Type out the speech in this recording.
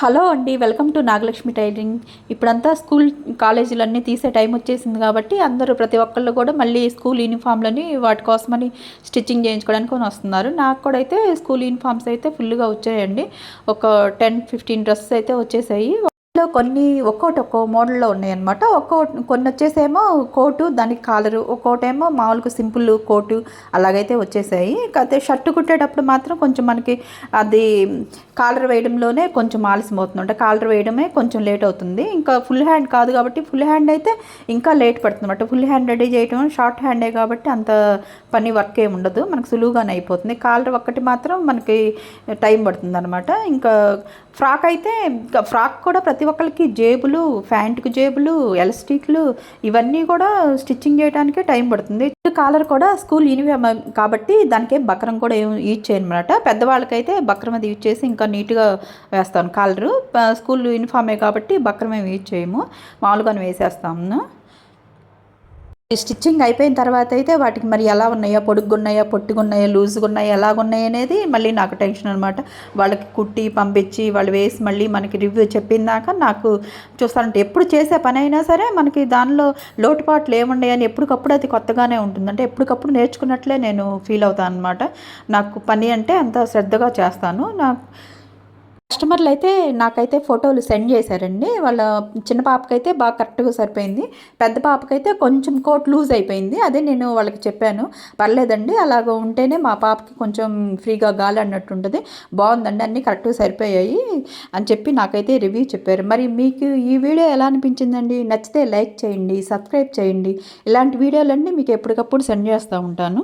Hello అండి, welcome to Nagalakshmi tailoring. ఇప్పుడంతా school కాలేజీలన్నీ తీసే టైం వచ్చేసింది కాబట్టి అందరూ ప్రతి ఒక్కళ్ళు కూడా మళ్ళీ స్కూల్ యూనిఫామ్లని వాటి కోసమని స్టిచ్చింగ్ చేయించుకోవడానికి వస్తున్నారు. నాకు కూడా అయితే స్కూల్ యూనిఫామ్స్ అయితే ఫుల్గా వచ్చాయండి. ఒక 10-15 డ్రెస్సెస్ అయితే వచ్చేసాయి. కొన్ని ఒక్కో మోడల్లో ఉన్నాయన్నమాట. కొన్ని వచ్చేసేమో కోటు, దానికి కాలరు, ఒక్కోటేమో మామూలుగా సింపుల్ కోటు అలాగైతే వచ్చేసాయి. కాకపోతే షర్ట్ కుట్టేటప్పుడు మాత్రం కొంచెం మనకి అది కాలర్ వేయడంలోనే కొంచెం ఆలస్యం అవుతుంది. అంటే కాలర్ వేయడమే కొంచెం లేట్ అవుతుంది. ఇంకా ఫుల్ హ్యాండ్ కాదు కాబట్టి ఫుల్ హ్యాండ్ అయితే ఇంకా లేట్ పడుతుంది అనమాట. ఫుల్ హ్యాండ్ రెడీ చేయడం షార్ట్ హ్యాండే కాబట్టి అంత పని వర్క్ ఏమి ఉండదు, మనకు సులువుగానే అయిపోతుంది. కాలర్ ఒక్కటి మాత్రం మనకి టైం పడుతుంది అనమాట. ఇంకా ఫ్రాక్ అయితే ఫ్రాక్ కూడా ప్రతి ఒక్కరికి జేబులు, ప్యాంటుకు జేబులు, ఎలాస్టిక్లు ఇవన్నీ కూడా స్టిచ్చింగ్ చేయడానికే టైం పడుతుంది. కాలర్ కూడా స్కూల్ యూనిఫామ్ కాబట్టి దానికేం బక్రం కూడా ఏం యూజ్ చేయనమాట. పెద్దవాళ్ళకైతే బక్రం అది యూజ్ చేసి ఇంకా నీట్గా వేస్తాను. కాలరు స్కూల్ యూనిఫామే కాబట్టి బక్రం ఏమి యూజ్ చేయము, మామూలుగానే వేసేస్తాము. స్టిచ్చింగ్ అయిపోయిన తర్వాత అయితే వాటికి మరి ఎలా ఉన్నాయా, పొడుగున్నాయా, పొట్టుగున్నాయా, లూజ్గా ఉన్నాయా, ఎలాగున్నాయి అనేది మళ్ళీ నాకు టెన్షన్ అనమాట. వాళ్ళకి కుట్టి పంపించి వాళ్ళు వేసి మళ్ళీ మనకి రివ్యూ చెప్పిందాక నాకు చూస్తానంటే ఎప్పుడు చేసే పని అయినా సరే మనకి దానిలో లోటుపాట్లు ఏమున్నాయని ఎప్పటికప్పుడు అది కొత్తగానే ఉంటుంది. అంటే ఎప్పటికప్పుడు నేర్చుకున్నట్లే నేను ఫీల్ అవుతాను అనమాట. నాకు పని అంటే అంత శ్రద్ధగా చేస్తాను. కస్టమర్లు అయితే నాకైతే ఫోటోలు సెండ్ చేశారండి. వాళ్ళ చిన్న పాపకైతే బాగా కరెక్ట్గా సరిపోయింది, పెద్ద పాపకైతే కొంచెం కోట్ లూజ్ అయిపోయింది. అదే నేను వాళ్ళకి చెప్పాను, పర్లేదండి అలాగ ఉంటేనే మా పాపకి కొంచెం ఫ్రీగా గాలి అన్నట్టు ఉంటుంది, బాగుందండి అన్నీ కరెక్ట్గా సరిపోయాయి అని చెప్పి నాకైతే రివ్యూ చెప్పారు. మరి మీకు ఈ వీడియో ఎలా అనిపించిందండి? నచ్చితే లైక్ చేయండి, సబ్స్క్రైబ్ చేయండి. ఇలాంటి వీడియోలన్నీ మీకు ఎప్పటికప్పుడు సెండ్ చేస్తూ ఉంటాను.